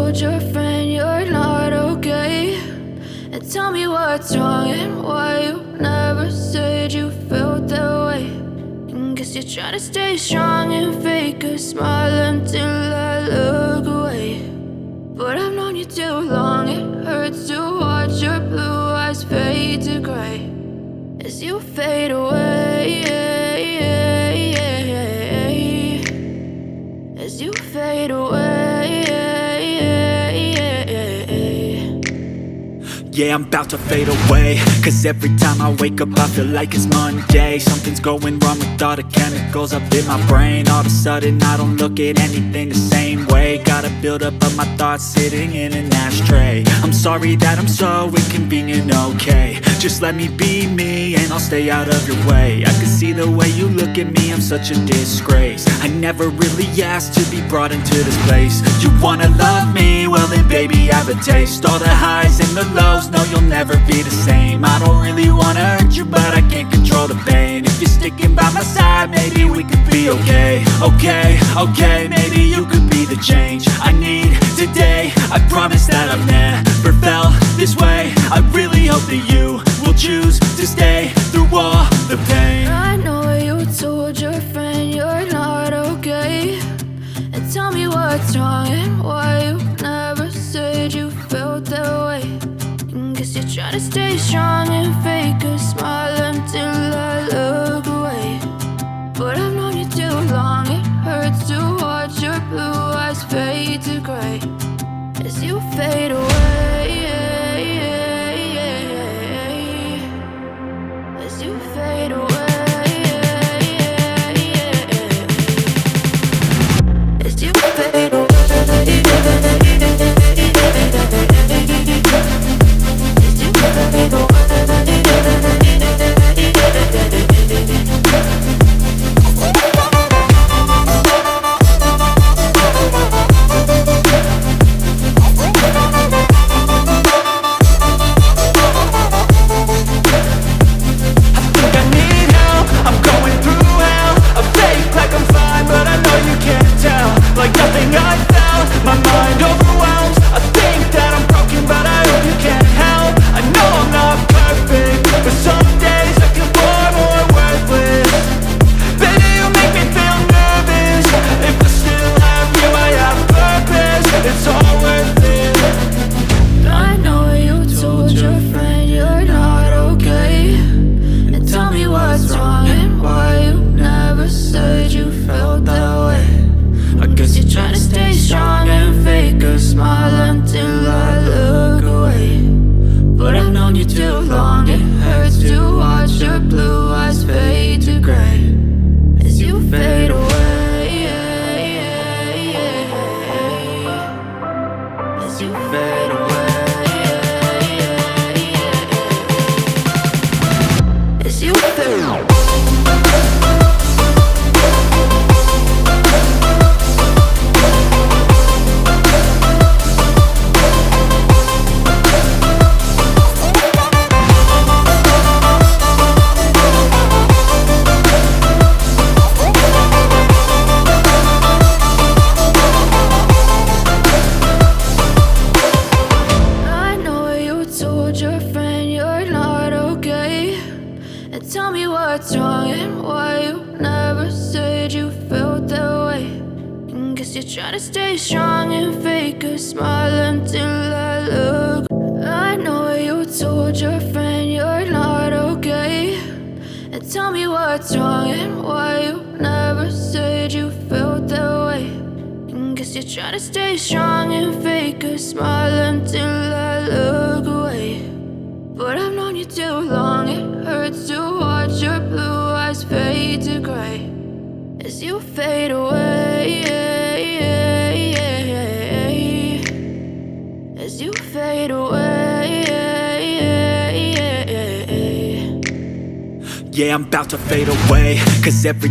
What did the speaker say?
told your friend you're not okay, and tell me what's wrong and why you never said you felt that way. And guess you're trying to stay strong and fake a smile until I look away. But I've known you too long, it hurts to watch your blue eyes fade to gray as you fade away, as you fade away. Yeah, I'm about to fade away, cause every time I wake up I feel like it's Monday. Something's going wrong with all the chemicals up in my brain. All of a sudden I don't look at anything the same way. Got a buildup of my thoughts sitting in an ashtray. I'm sorry that I'm so inconvenient, okay. Just let me be me and I'll stay out of your way. I can see the way you look at me, I'm such a disgrace. I never really asked to be brought into this place. You wanna love me? Well then baby, have a taste. All the highs and the lows, no, you'll never be the same. I don't really wanna hurt you, but I can't control the pain. If you're sticking by my side, maybe we could be okay. Okay, maybe you could be the change I need today. I promise that I've never felt this way. I really hope that you will choose to stay through all the pain. I know you told your friend you're not okay, and tell me what's wrong and why you never said you felt that way. Guess you're trying to stay strong and fake a smile until I look away. But I've known you too long, it hurts to watch your blue eyes fade to gray as you fade away, as you fade away, as you fade away. Tell me what's wrong and why you never said you felt that way. And guess you're trying to stay strong and fake a smile until I look. I know you told your friend you're not okay, and tell me what's wrong and why you never said you felt that way. And guess you're trying to stay strong and fake a smile until I look away. But I've known you too long, it hurts to watch your blue eyes fade to gray as you fade away, as you fade away. Yeah, I'm about to fade away, cause every